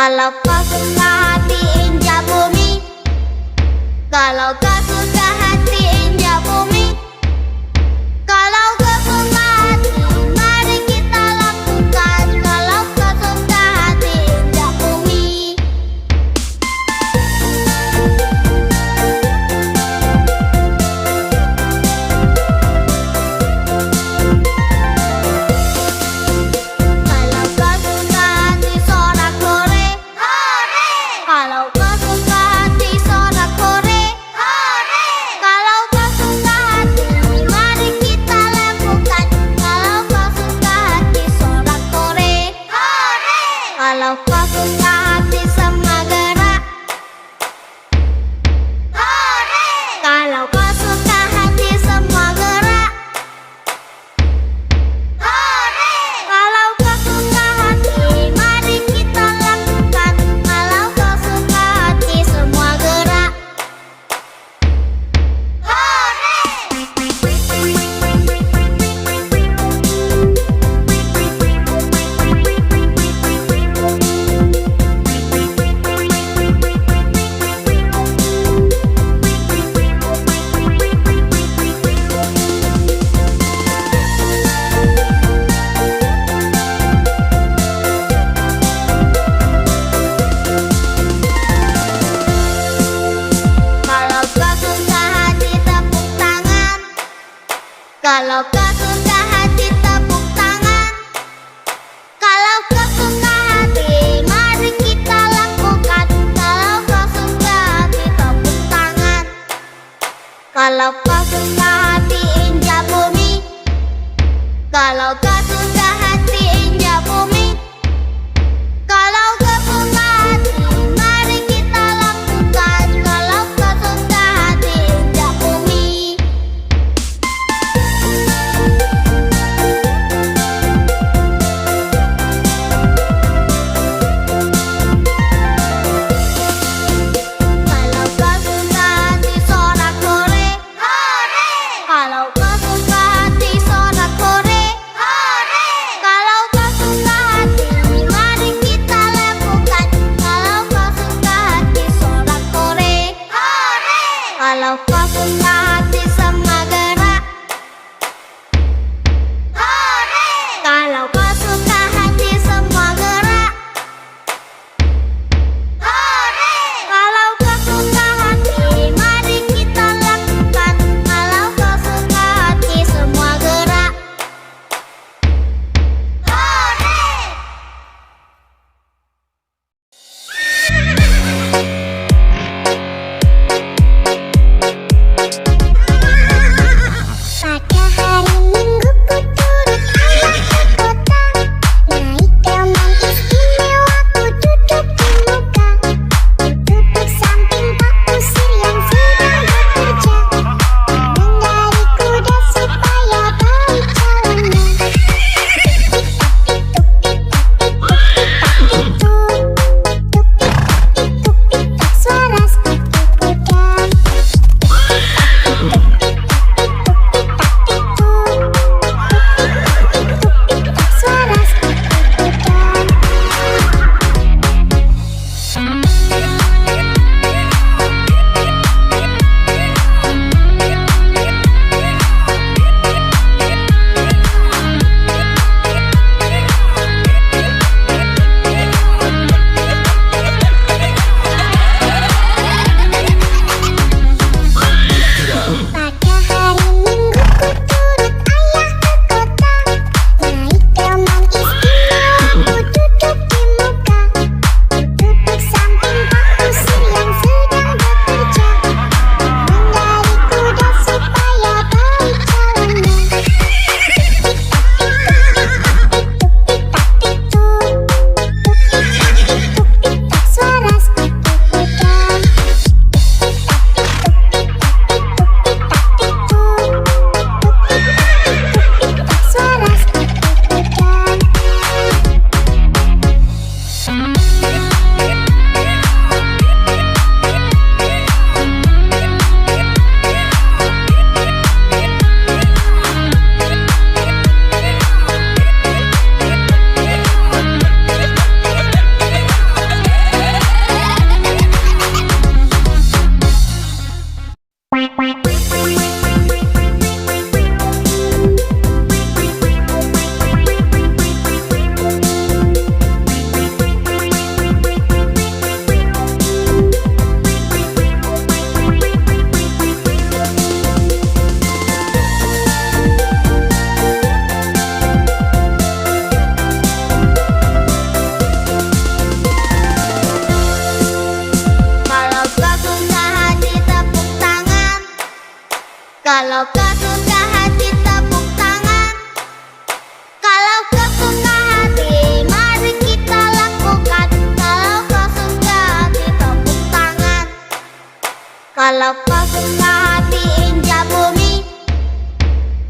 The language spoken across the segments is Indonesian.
Kalau kau suka hati injak bumi, kalau kau suka hati injak bumi, kalau kau suka hati mari kita lakukan. Kalau kau suka hati injak bumi. Kalau kau suka hati sorak-sore, hore! Kalau kau suka hati sorak-sore, hore!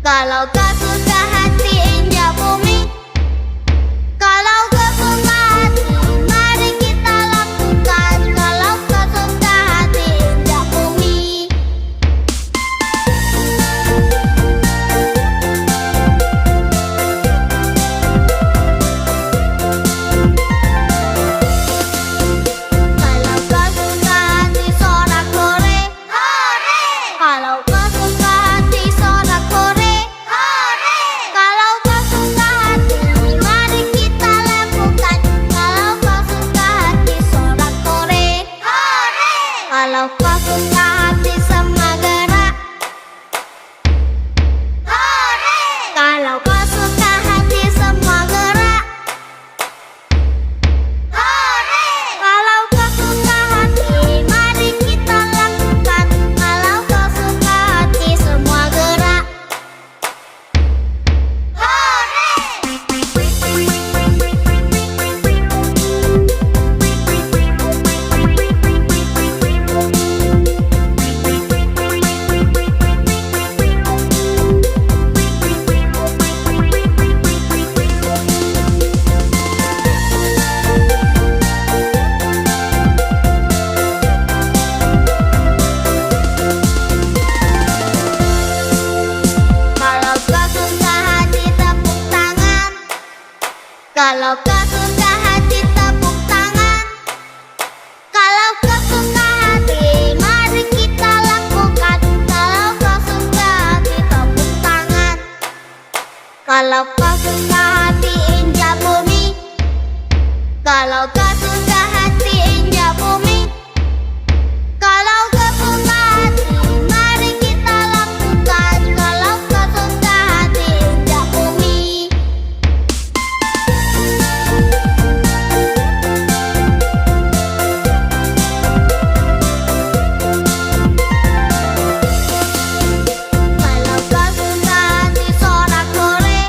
Kalau kau suka hati injak bumi. Kalau kau suka hati, mari kita lakukan. Kalau kau suka hati injak bumi. Kalau kau suka hati sorak-sorai, hore! Kalau kau suka hati sorak-sorai, hore! Kalau kau suka hati, mari kita lakukan. Kalau kau suka hati sorak-sorai, hore! Kalau kau suka hati semua gerak, hore! Kalau kau suka hati semua gerak, hore! Kalau kau suka hati, mari kita lakukan. Kalau kau suka hati semua gerak, kalau kau suka hati tepuk tangan. Kalau kau suka hati tepuk tangan. Kalau kau suka hati, mari kita lakukan. Kalau kau suka hati tepuk tangan. Kalau kau suka hati injak bumi. Kalau kau suka hati injak bumi. Kalau kau suka hati, mari kita lakukan. Kalau kau suka hati injak bumi. Kalau kau suka hati sorak-sorai,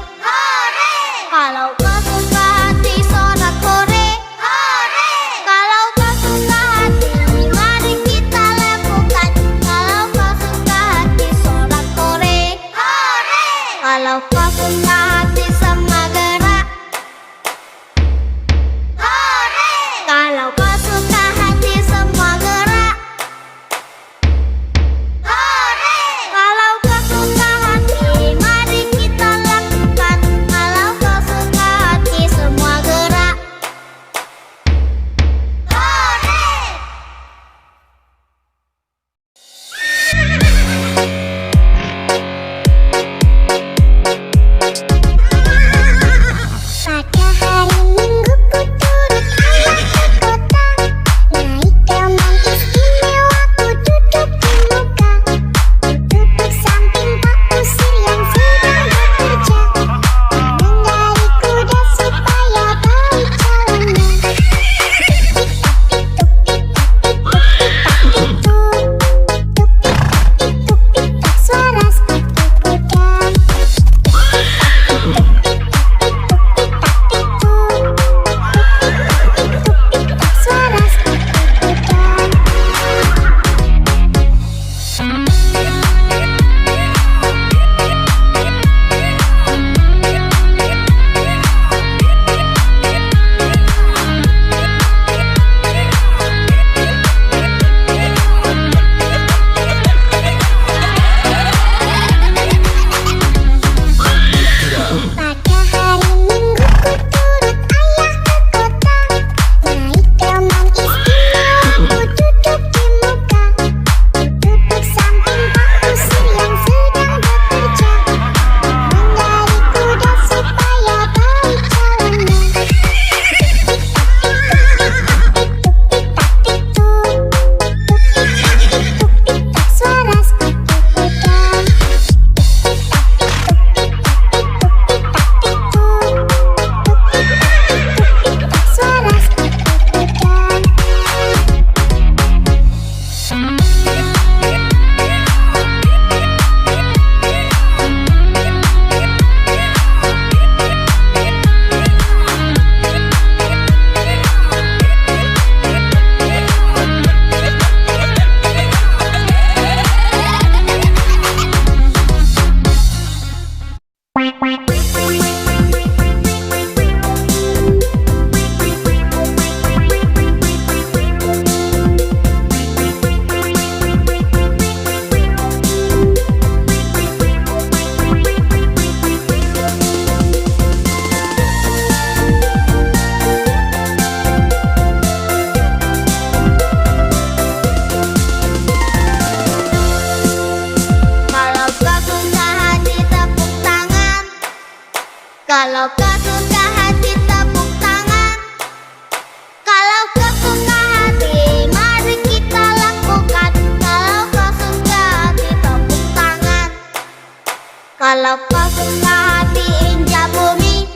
Kalau kau suka hati injak bumi.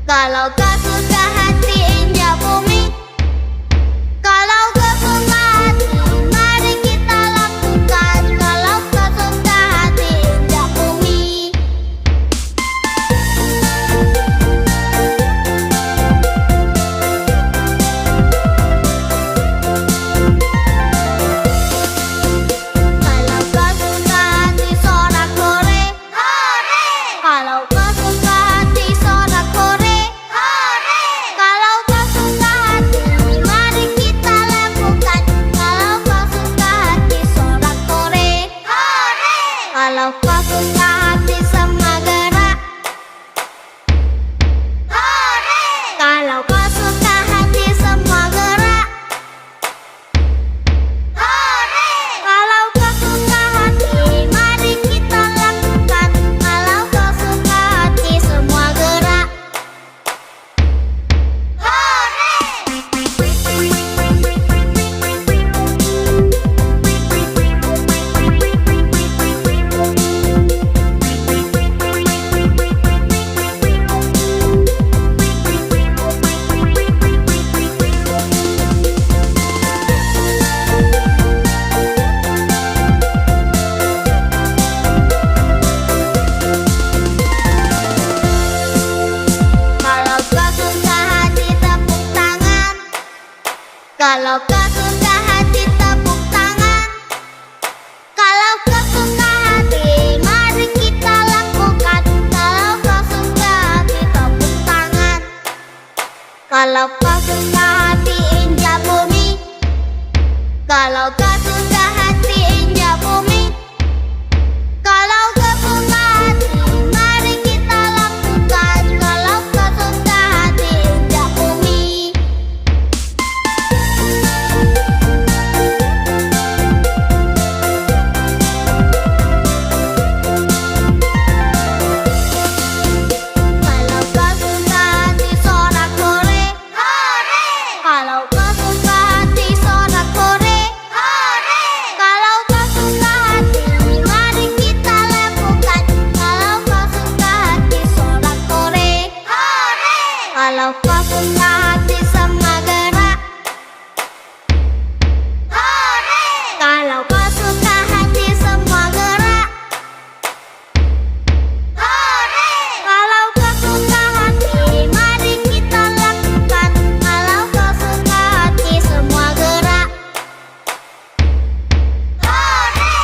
Kalau kau suka hati injak bumi. Kalau kau suka hati, mari kita lakukan. Kalau kau suka hati injak bumi. Kalau kau suka hati sorak-sore, hore! Kalau kau suka hati sorak-sore, hore! Kalau kau suka hati, mari kita lakukan. Kalau kau suka hati sorak-sore, hore! Kalau kau suka hati semua gerak, hore! Kalau kau suka hati semua gerak, hore! Kalau kau suka hati, mari kita lakukan. Kalau kau suka hati semua gerak, Kalau kau suka hati tepuk tangan. Kalau kau suka hati tepuk tangan. Kalau kau suka hati, mari kita lakukan. Kalau kau suka hati tepuk tangan. Kalau kau suka hati injak bumi. Kalau kau suka hati injak bumi. Kalau kau suka hati, mari kita lakukan. Kalau kau suka hati injak bumi. Kalau kau suka hati sorak-sore, hore! Kalau kau suka hati sorak-sore, hore! Kalau kau suka hati, mari kita lakukan. Kalau kau suka hati sorak-sore, hore! Kalau kau suka hati semua gerak, hore! Kalau kau suka hati semua gerak, hore! Kalau kau suka hati, mari kita lakukan. Kalau kau suka hati semua gerak, hore!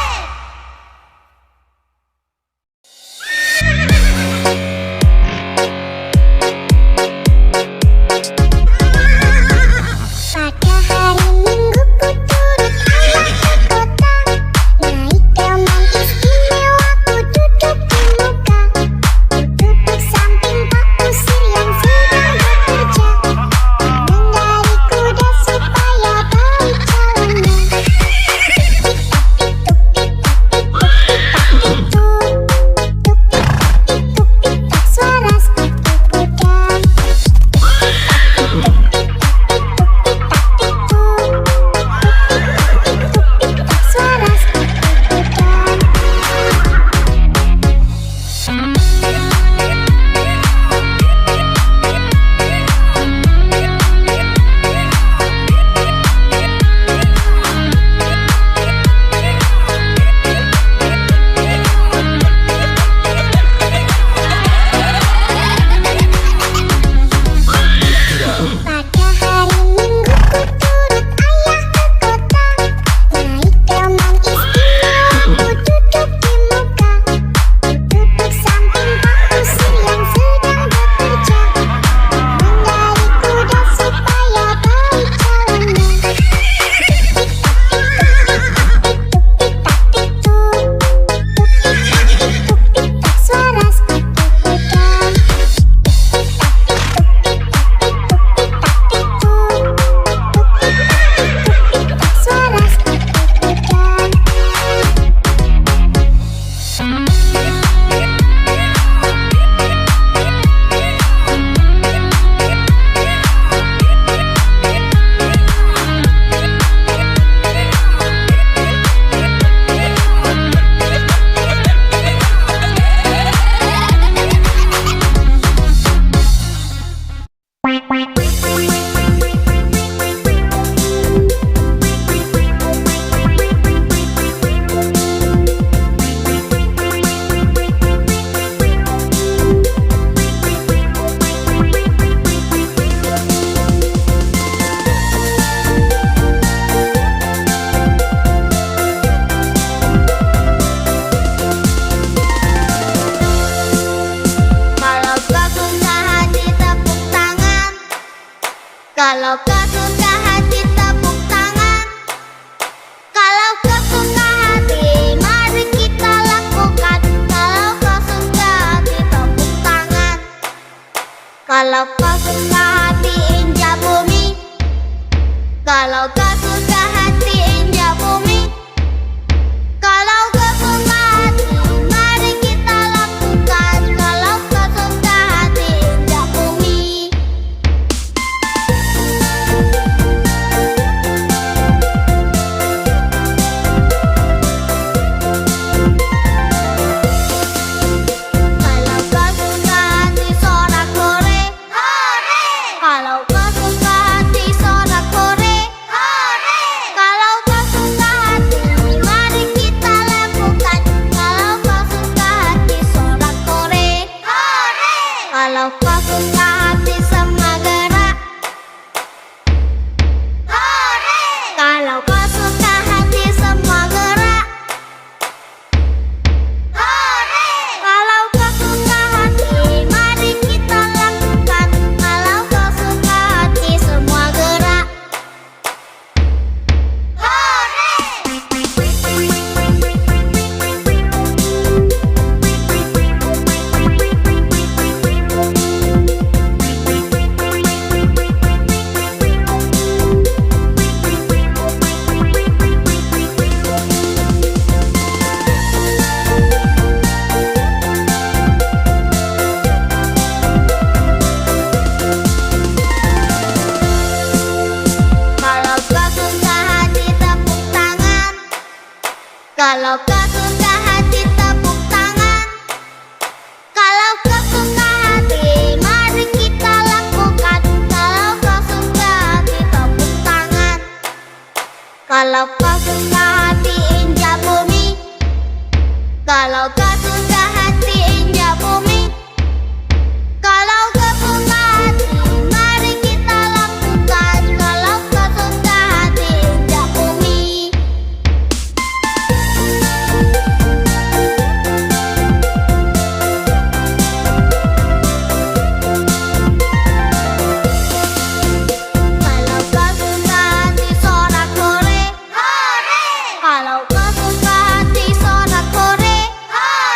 Kalau kau suka hati tepuk tangan. Kalau kau suka hati mari kita lakukan. Kalau kau suka hati tepuk tangan. Kalau kau suka hati injak bumi. Kalau kau suka hati injak bumi. Kalau kau suka hati mari kita lakukan. Kalau kau suka hati injak bumi. Kalau kau suka hati sorak-sore, hore! Kalau kau suka hati sorak-sore, hore! Kalau kau suka hati mari kita lakukan. Kalau kau suka hati sorak-sore, hore! Kalau kau suka hati semua gerak, hore! Kalau kau suka hati semua gerak, hore! Kalau kau suka hati mari kita lakukan. Kalau kau suka hati semua gerak, Kalau kau suka hati tepuk tangan. Kalau kau suka hati tepuk tangan. Kalau kau suka hati mari kita lakukan. Kalau kau suka hati tepuk tangan. Kalau kau suka hati injak bumi. Kalau kau suka hati injak bumi. Kalau kau suka hati mari kita lakukan. Kalau kau suka hati injak bumi. Kalau kau suka hati sorak-sore, hore! Kalau kau suka hati sorak-sore, hore!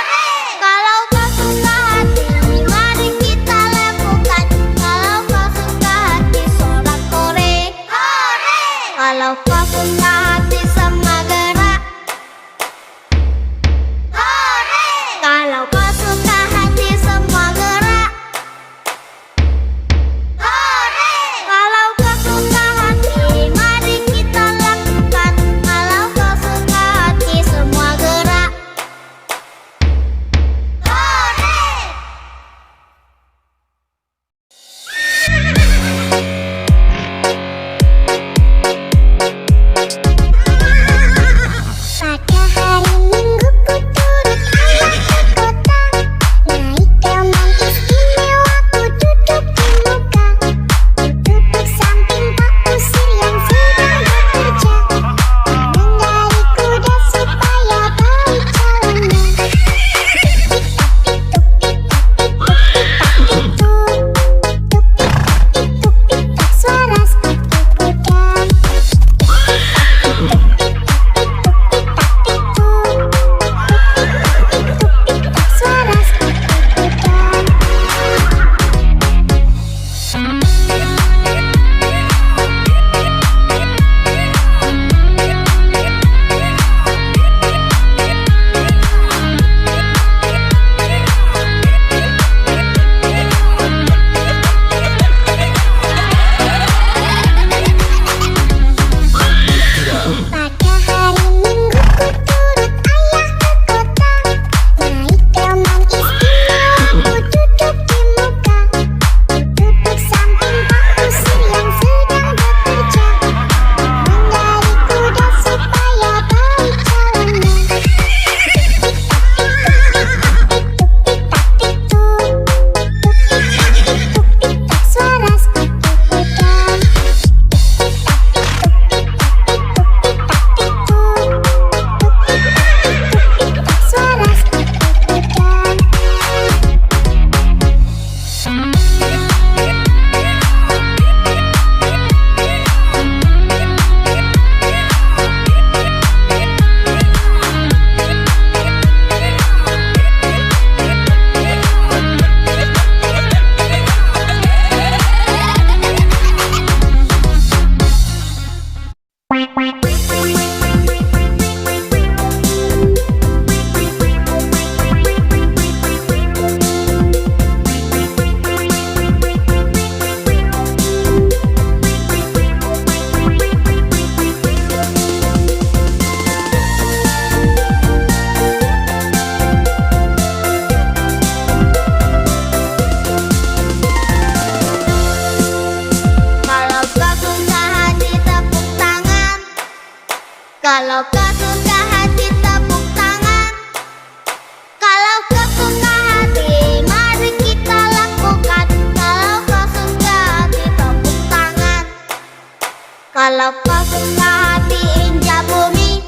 Kalau kau suka hati injak bumi.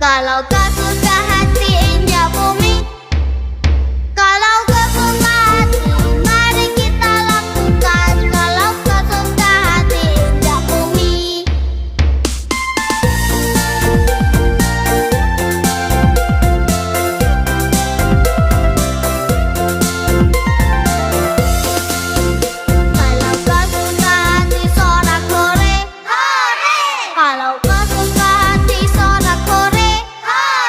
Kalau kau suka hati injak bumi. Kalau kau suka hati, mari kita lakukan. Kalau kau suka hati injak bumi. Kalau kau suka hati sorak-hore, hore! Kalau kau suka hati sorak-hore, hore!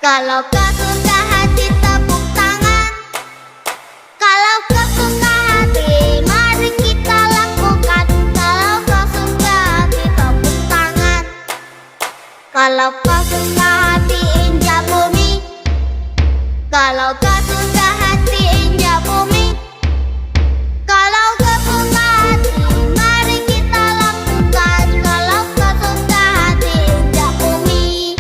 Kalau kau suka hati tepuk tangan. Kalau kau suka hati mari kita lakukan. Kalau kau suka hati tepuk tangan. Kalau kau suka hati injak bumi. Kalau kau suka hati injak bumi. Kalau kau suka hati mari kita lakukan. Kalau kau suka hati injak bumi.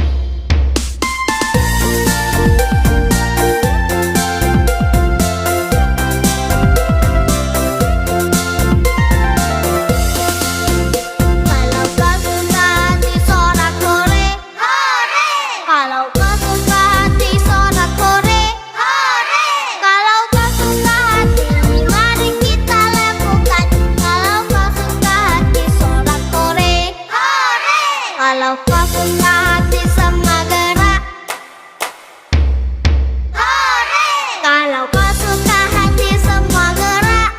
Kalau kau suka hati sorak-sore, hore! Kalau kau suka hati sorak-sore, hore! Kalau kau suka hati mari kita lakukan. Kalau kau suka hati sorak-sore, hore! Kalau kau suka hati semua gerak, hore! Kalau kau suka hati semua gerak,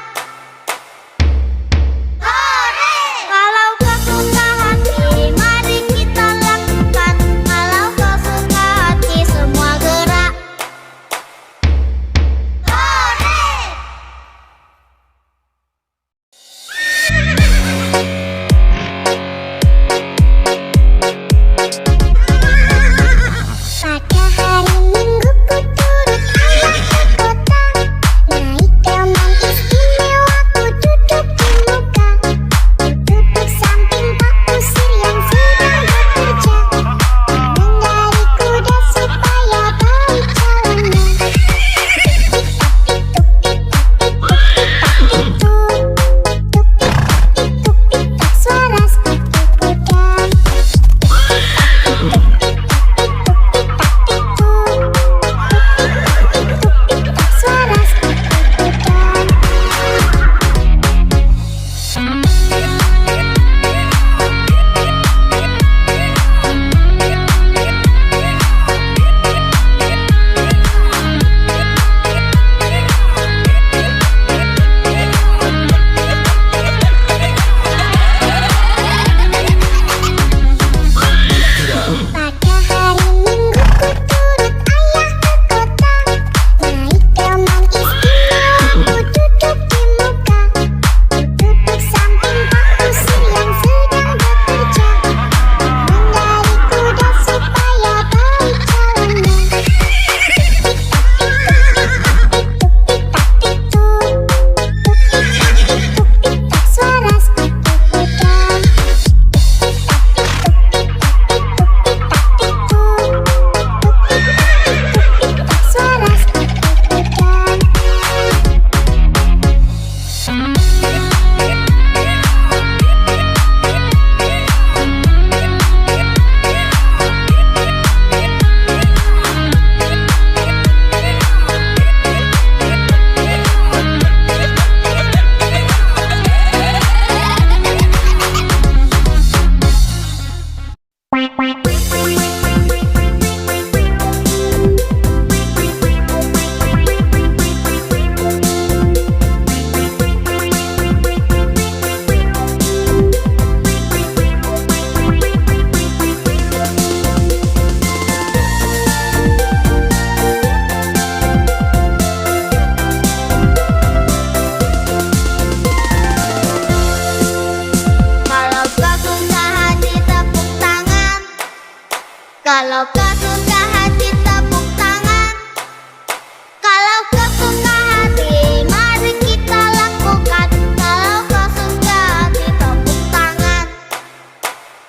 hore! Kalau kau suka hati mari kita lakukan. Kalau kau suka hati semua gerak, hore! Pada hari Minggu ku turut ayah ke kota. Naik delman istimewa ku duduk di muka. Ku duduk samping Pak Kusir yang sedang bekerja. Mengendari kuda supaya baik jalannya. Tuk-tik-tak suara sepatu kuda. Tuk-tik-tak suara sepatu kuda. Pada hari Minggu ku turut ayah ke kota. Naik delman istimewa ku duduk di muka. Ku duduk samping Pak Kusir yang sedang bekerja. Mengendari kuda supaya baik jalannya. Tuk-tik-tak suara sepatu kuda. Tuk-tik-tak suara sepatu kuda. Kalau kau suka hati tepuk tangan. Kalau kau suka hati tepuk tangan. Kalau kau suka hati mari kita lakukan. Kalau kau suka hati tepuk tangan.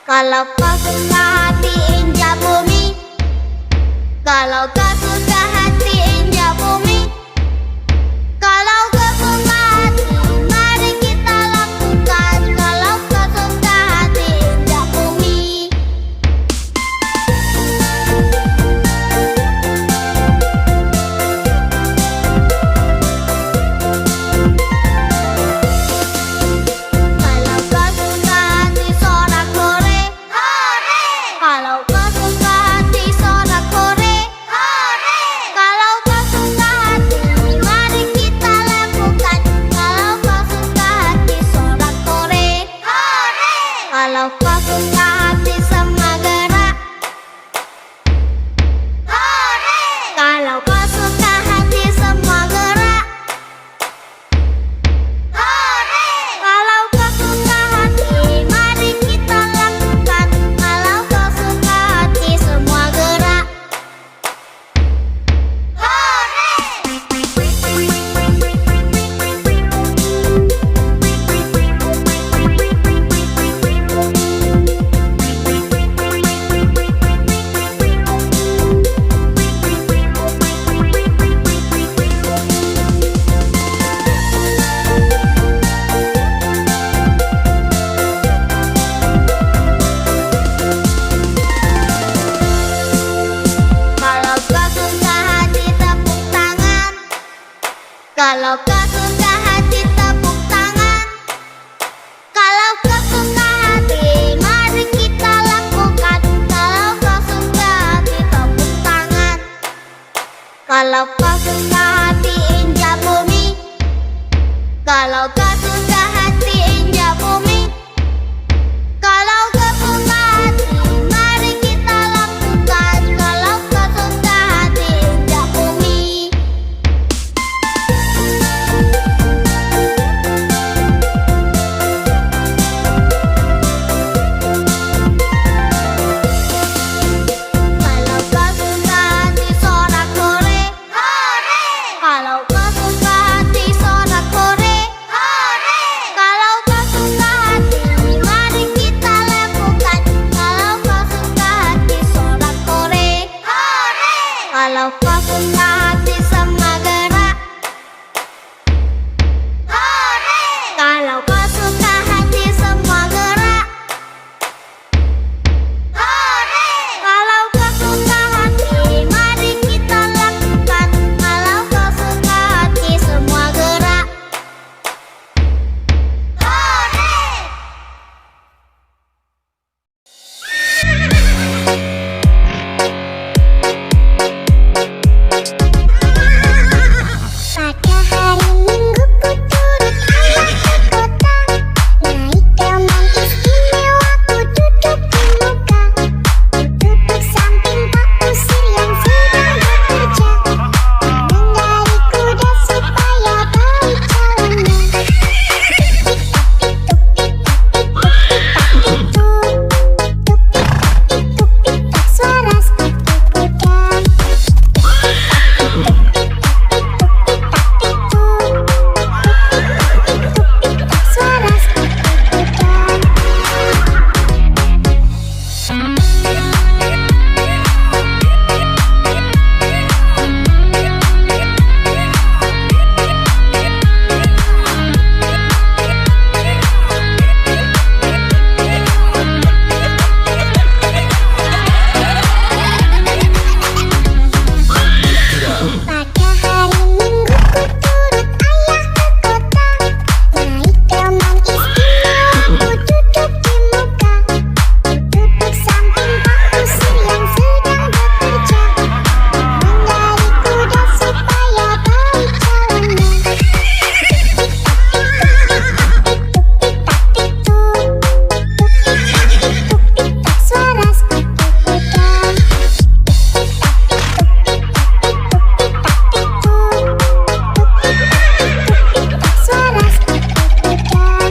Kalau kau suka hati injak bumi. Kalau kau suka hati injak bumi. Kalau kau suka hati mari kita lakukan. Kalau kau suka hati injak bumi. Kalau kau suka hati sorak-sore, hore! Kalau kau suka hati sorak-sore, hore! Kalau kau suka hati tepuk tangan. Kalau kau suka hati mari kita lakukan. Kalau kau suka hati tepuk tangan. Kalau kau suka hati injak bumi. Kalau kau suka hati injak bumi. Kalau kau suka hati mari kita lakukan. Kalau kau suka hati injak bumi. Kalau kau suka hati sorak-sore, hore! Kalau kau suka hati sorak-sore, hore! Kalau kau suka hati mari kita lakukan. Kalau kau suka hati sorak-sore, hore! Kalau kau suka hati semua gerak, hore! Kalau kau suka hati semua gerak, hore! Kalau kau suka hati mari kita lakukan. Kalau kau suka hati semua gerak, hore! Pada hari Minggu ku turut ayah ke kota. Naik teman istimewa ku duduk di muka. Ku duduk samping Pak Kusir yang sedang bekerja. Mengendari kuda supaya baik jalannya. Tuk-tik-tak suara sepatu kuda. Tuk-tik-tak suara sepatu kuda. Pada hari Minggu ku turut ayah ke kota. Naik teman istimewa ku duduk di muka. Ku duduk samping Pak Kusir yang sedang bekerja. Mengendari kuda supaya baik jalannya. Tuk-tik-tak suara sepatu kuda. Tuk-tik-tak suara sepatu kuda.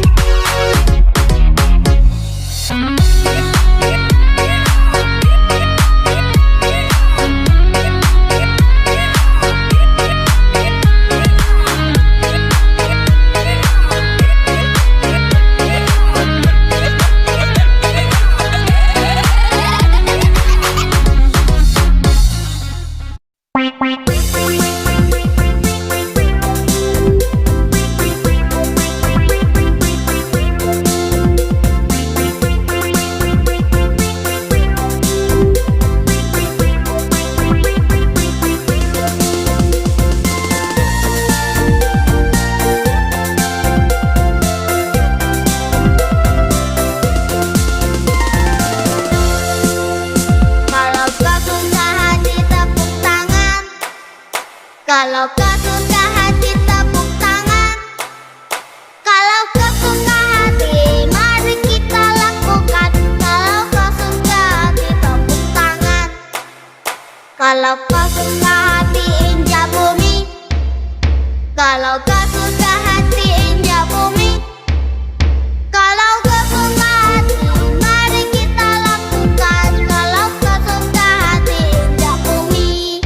Kalau kau suka hati tepuk tangan. Kalau kau suka hati tepuk tangan. Kalau kau suka hati mari kita lakukan. Kalau kau suka hati tepuk tangan. Kalau kau suka hati injak bumi. Kalau kau suka hati injak bumi. Kalau kau suka hati mari kita lakukan. Kalau kau suka hati injak bumi.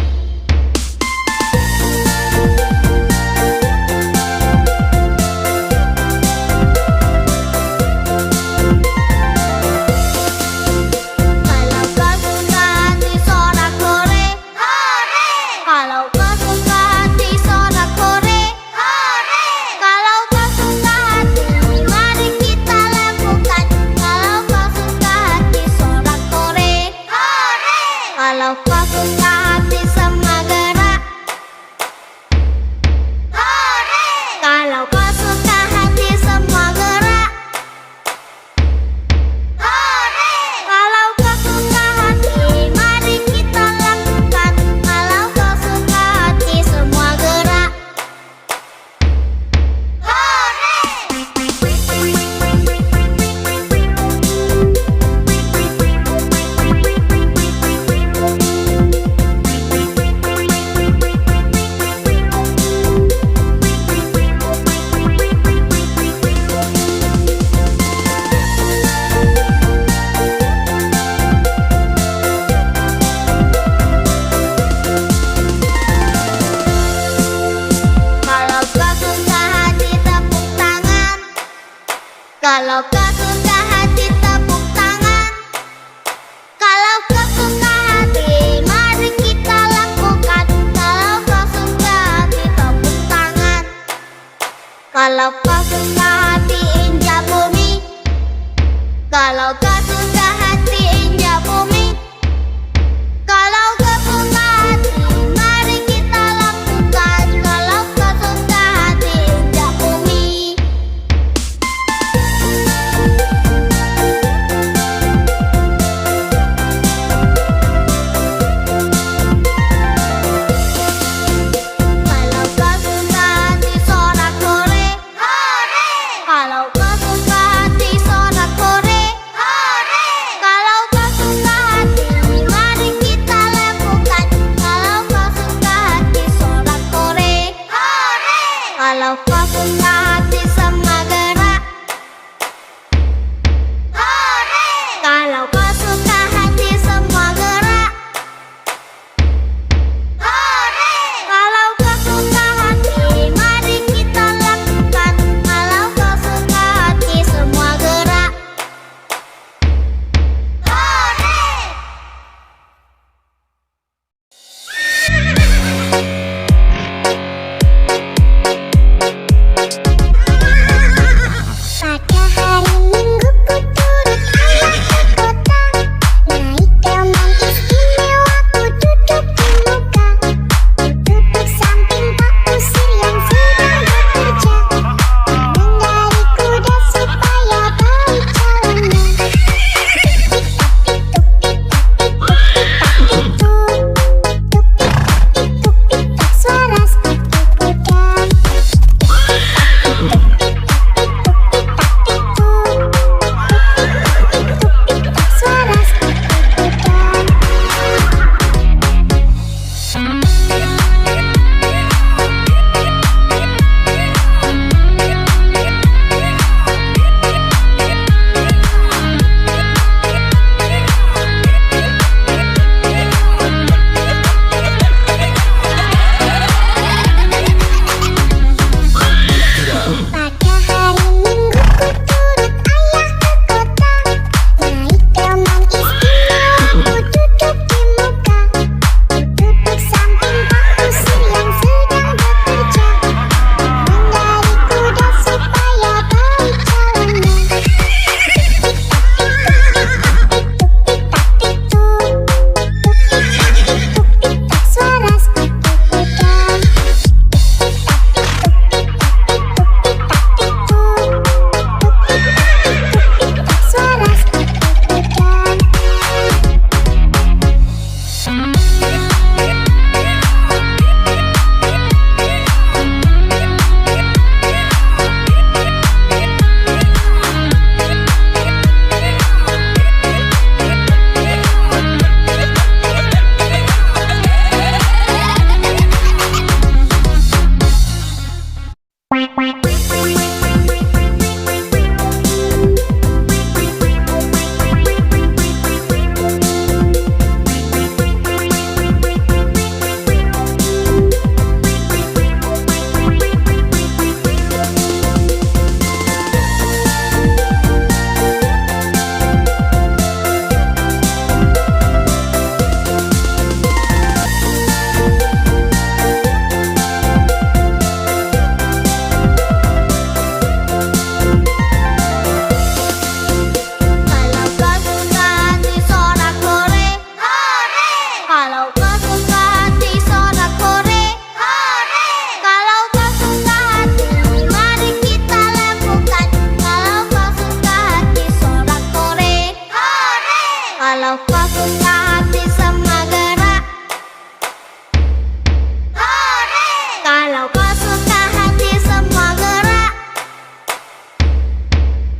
Kalau kau suka hati sorak-sore, hore! Kalau kau suka hati sorak-sore, hore! Kalau kau suka hati mari kita lakukan. Kalau kau suka hati sorak-sore, hore! Kalau kau suka hati semua gerak, hore! Kalau kau suka hati injak bumi, kalau kau suka hati injak bumi, kalau kau suka hati mari kita lakukan. Kalau kau suka hati injak bumi. Kalau kau suka hati sorak-sore, hore! Kalau kau suka hati sorak-sore, hore! Kalau kau suka hati mari kita lakukan. Kalau kau suka hati sorak-sore, hore! Kalau kau suka hati semua gerak, hore! Kalau kau suka hati semua gerak, hore! Kalau kau suka hati mari kita lakukan. Kalau kau suka hati semua gerak, hore! Pada hari Minggu ku turut ayah ke kota, naik teman istimewa ku duduk di muka. Ku duduk samping Pak Kusir yang sedang bekerja, mengendari kuda supaya baik jalannya. Tuk-tik-tak suara sepatu kuda. Suara sepatu kuda. Pada hari Minggu ku turut ayah ke kota, naik teman istimewa ku duduk di muka. Ku duduk samping Pak Kusir yang sedang bekerja, mengendari kuda supaya baik jalannya. Tuk-tik-tak suara sepatu kuda. Suara sepatu kuda. Kalau kau suka hati sorak-sore, hore! Kalau kau suka hati sorak-sore, hore! Kalau kau suka hati mari kita lakukan. Kalau kau suka hati sorak-sore, hore! Kalau kau suka hati semua gerak, hore! Kalau kau suka hati semua gerak,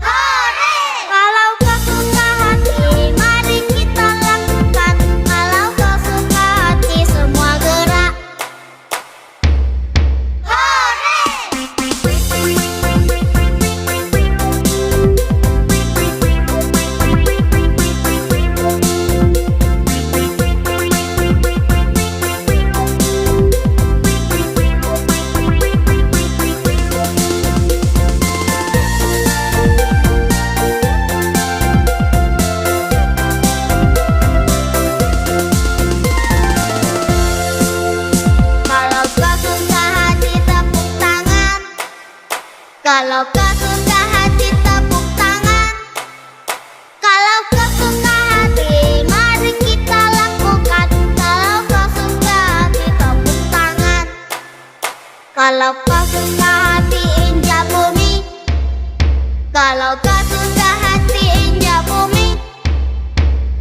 hore! Kalau kau suka hati mari kita lakukan. Kalau kau suka hati semua gerak, hore! Kalau kau suka hati tepuk tangan. Kalau kau suka hati mari kita lakukan. Kalau kau suka hati tepuk tangan. Kalau kau suka hati injak bumi. Kalau kau suka hati injak bumi.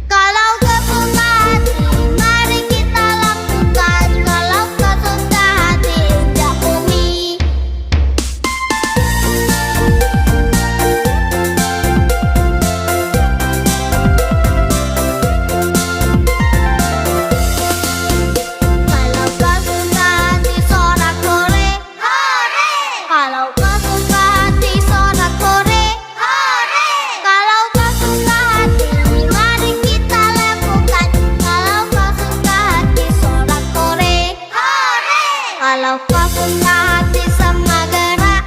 Kalau kau suka hati mari kita lakukan. Kalau kau suka hati injak bumi. Kalau kau suka hati sorak-sorai, hore! Kalau kau suka hati sorak-sorai, hore! Kalau kau suka hati mari kita lakukan. Kalau kau suka hati sorak-sorai, hore! Kalau kau suka hati semua gerak,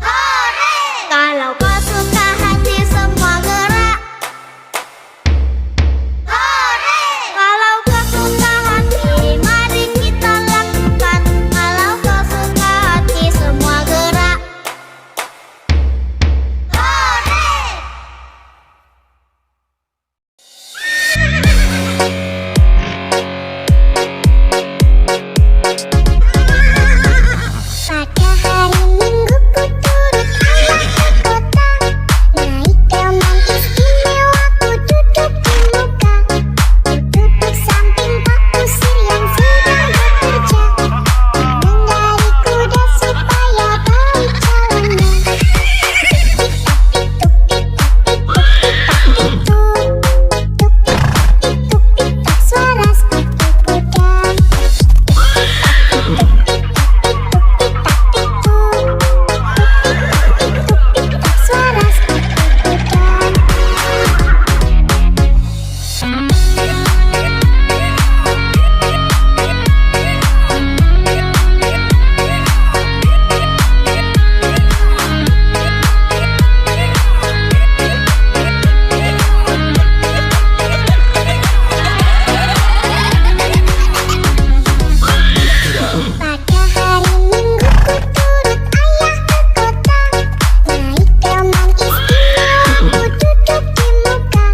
hore! Kalau kau suka hati semua gerak, hore! Kalau kau suka hati mari kita lakukan. Kalau kau suka hati semua gerak, hore! Pada hari Minggu ku turut ayah ke kota. Naik delman istimewa ku duduk di muka. Duduk samping Pak Kusir yang sedang bekerja. Mengendari kuda supaya baik jalannya. Tuk-tik-tak suara sepatu kuda. Tuk-tik-tak suara sepatu kuda. Pada hari Minggu ku turut ayah ke kota. Naik delman istimewa ku duduk di muka.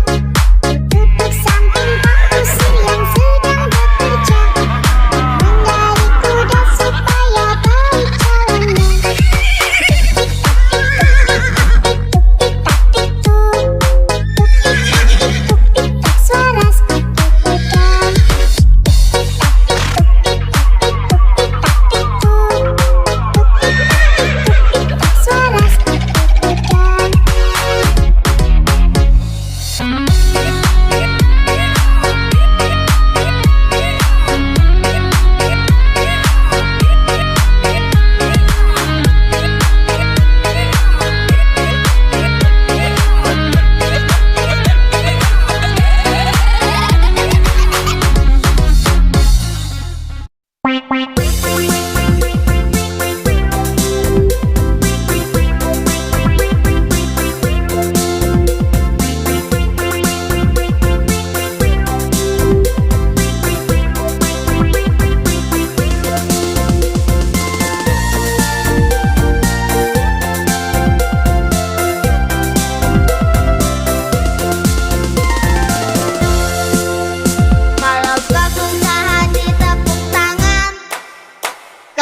Duduk samping Pak Kusir yang sedang bekerja. Mengendari kuda supaya baik jalannya. Tuk-tik-tak suara sepatu kuda. Tuk-tik-tak suara sepatu kuda.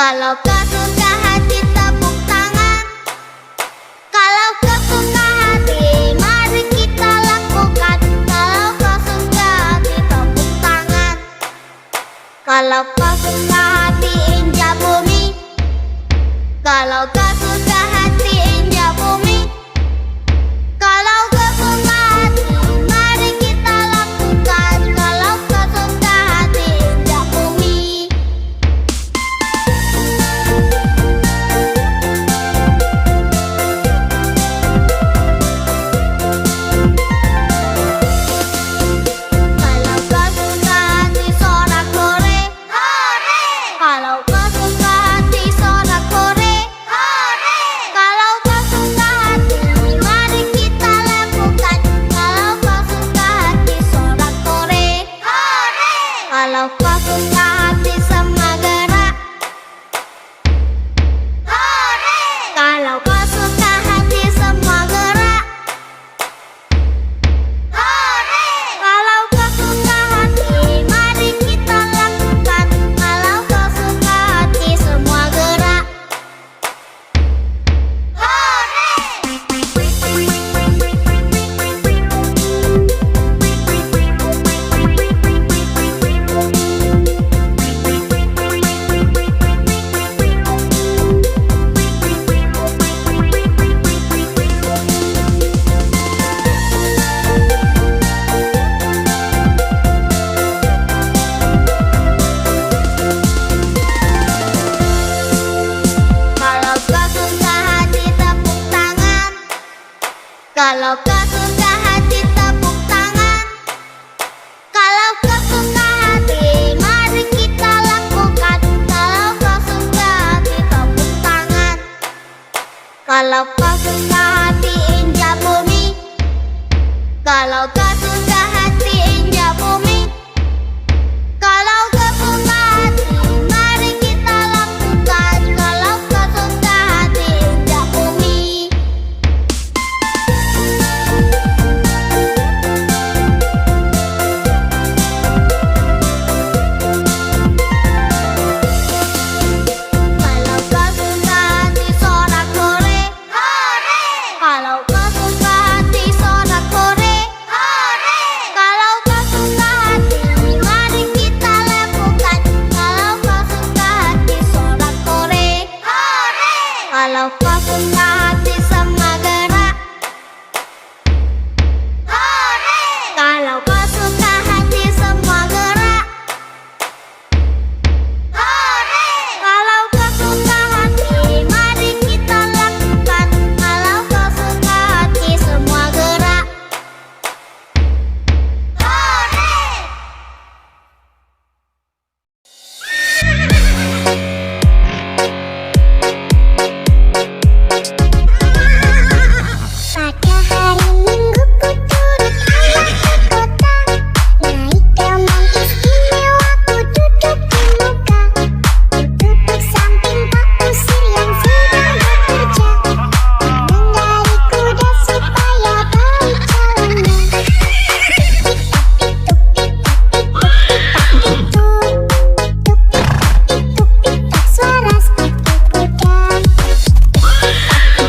Kalau kau suka hati tepuk tangan. Kalau kau suka hati mari kita lakukan. Kalau kau suka hati tepuk tangan. Kalau kau suka hati injak bumi. Kalau kau suka hati injak bumi. Kalau kau suka hati mari kita lakukan. Kalau kau suka hati injak bumi. Kalau kau suka hati sorak-sorai, hore! Kalau kau suka hati sorak-sorai, hore! Kalau kau suka hati mari kita lakukan. Kalau kau suka hati sorak-sorai, hore! Kalau kau suka hati semua gerak, hore! Kalau kau suka hati injak bumi, kalau kau suka hati injak bumi, kalau kau suka hati mari kita lakukan. Kalau kau suka hati injak bumi. Kalau kau suka hati sorak-sorai, hore! Kalau kau suka hati sorak-sorai, hore! Kalau kau suka hati mari kita lakukan. Kalau kau suka hati sorak-sorai, hore! Kalau kau suka hati semua gerak, hore! Kalau kau suka hati semua gerak, hore! Kalau kau suka hati mari kita lakukan. Kalau kau suka hati semua gerak, hore! Pada hari Minggu ku turut ayah ke kota, naik delman istimewa ku duduk di muka. Ku duduk samping Pak Usir yang sedang bekerja, mengendari kuda supaya baik jalannya. Tik-tak, suara sepatu kuda. Suara sepatu kuda. Pada hari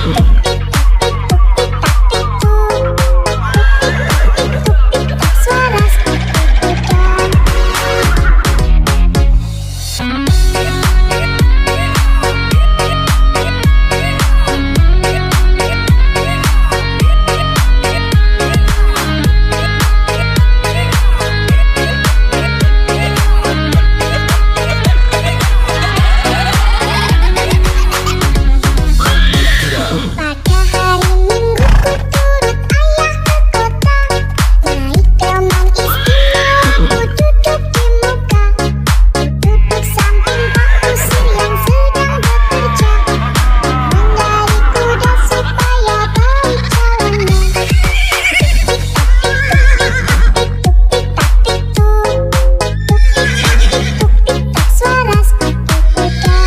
Minggu ku turut ayah ke kota, naik delman istimewa ku duduk di muka. Ku duduk samping Pak Usir yang sedang bekerja, mengendari kuda supaya baik jalannya. Tik-tak, suara sepatu kuda.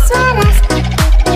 Suara sepatu kuda.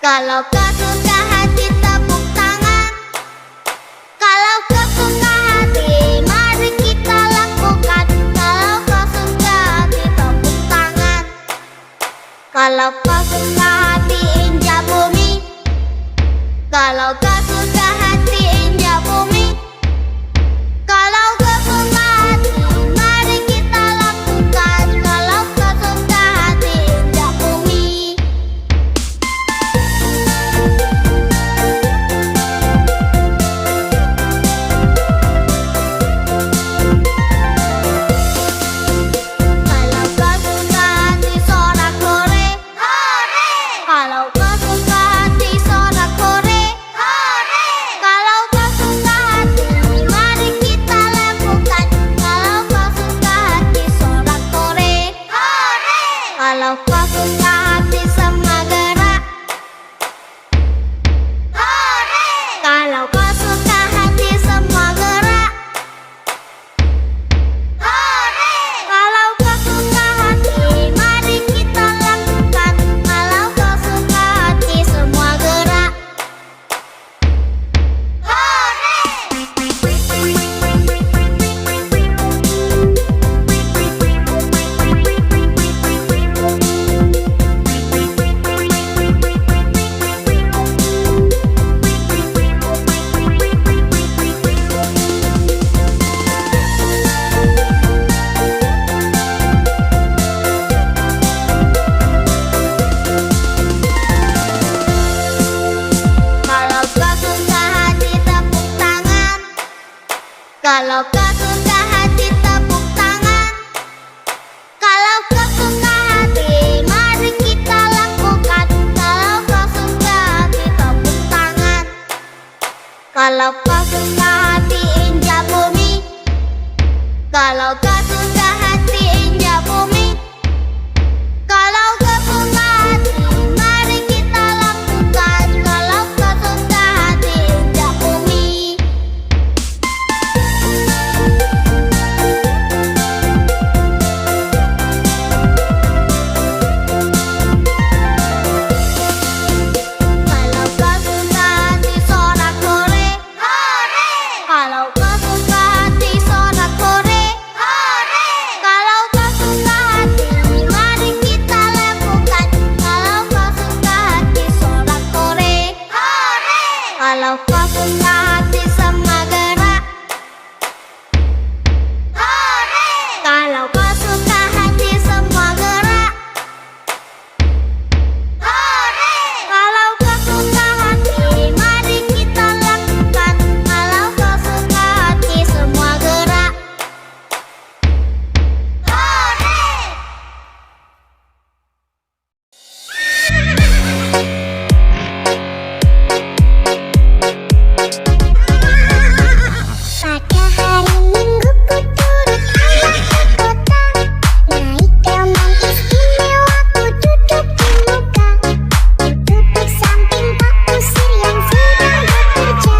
Kalau kau suka hati tepuk tangan. Kalau kau suka hati mari kita lakukan. Kalau kau suka hati tepuk tangan. Kalau kau suka hati injak bumi, kalau kau suka hati injak bumi, kalau kau suka hati mari kita lakukan. Kalau kau suka hati injak bumi. Kalau kau suka hati sorak-sorai, hore! Kalau kau suka hati sorak-sorai, hore! kau suka hati injak bumi. Kalau kau suka hati, mari kita lakukan. Kalau kau suka hati injak bumi. Kalau kau suka hati sorak-sorai, hore! Kalau kau suka hati sorak-sorai, hore! Kalau kau suka hati, mari kita lakukan. Kalau kau suka hati sorak-sorai, hore! Kalau kau suka hati semua gerak, hore! Kalau kau suka hati semua gerak, hore! Kalau kau suka hati, mari kita lakukan. Kalau kau suka hati semua gerak, hore! Pada hari Minggu ku turut ayah ke kota. Naik delman istimewa ku duduk di muka. Ku duduk samping Pak Kusir yang sedang bekerja.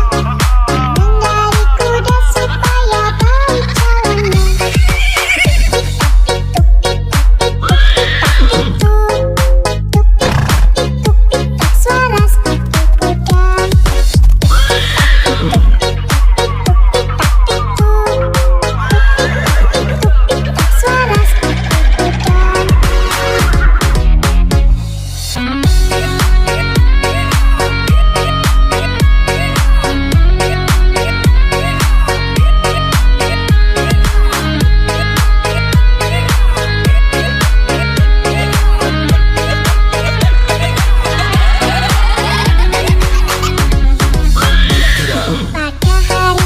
Mengendari kuda supaya baik jalannya. Tuk-tik-tak suara sepatu kuda. Tuk-tik-tak suara sepatu kuda. Pada hari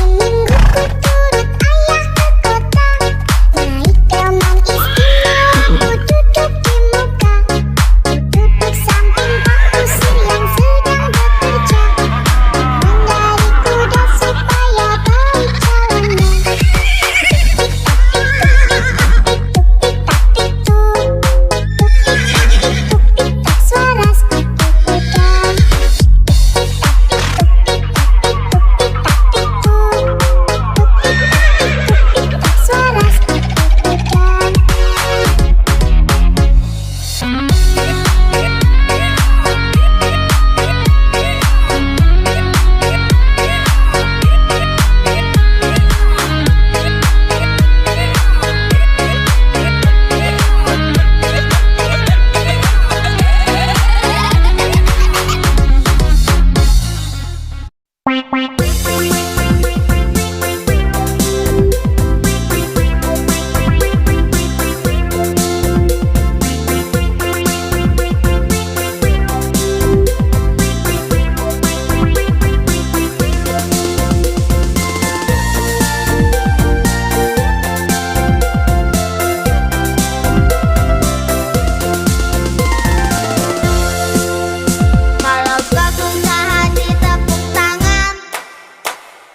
Minggu ku turut ayah ke kota. Naik delman istimewa ku duduk di muka. Ku duduk samping Pak Kusir yang sedang bekerja. Mengendari kuda supaya baik jalannya. Tuk-tik-tak suara sepatu kuda. Tuk-tik-tak suara sepatu kuda.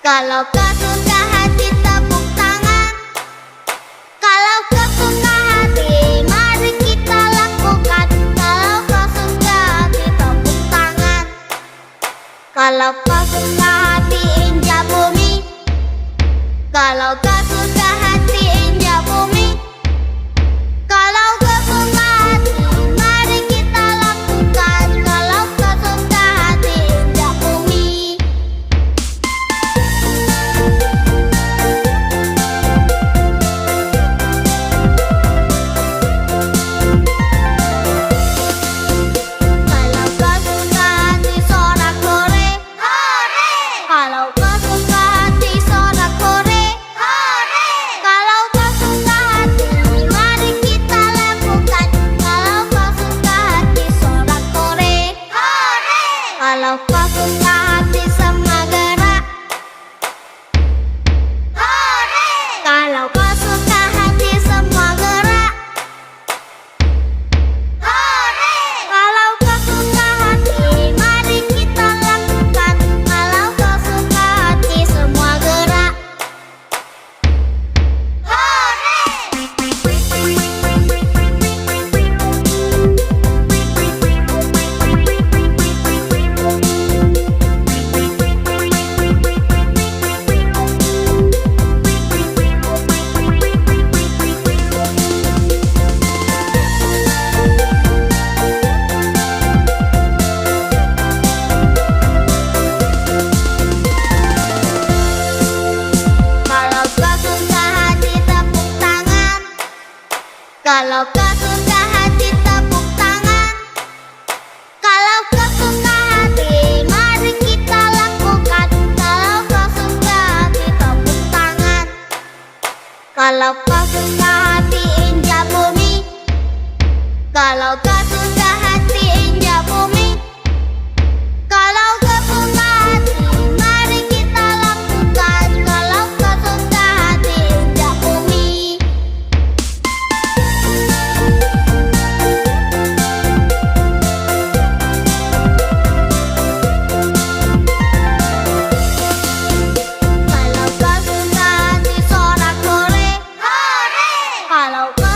Kalau kau suka hati tepuk tangan. Kalau kau suka hati, mari kita lakukan. Kalau kau suka hati tepuk tangan. Kalau kau suka hati injak bumi. Kalau kau suka hati injak bumi. Kalau kau suka hati, mari kita lakukan. Kalau kau suka hati injak bumi. Kalau kau suka hati sorak-sorai, hore! Kalau kau suka hati sorak-sorai, hore! Kalau kau suka hati tepuk tangan. Kalau kau suka hati mari kita lakukan. Kalau kau suka hati tepuk tangan. Kalau kau suka hati injak bumi. Kalau kau suka hati injak bumi. Kalau kau suka hati mari kita lakukan. Kalau kau suka hati injak bumi. Kalau kau suka hati sorak-sorai. Hore! Kalau kau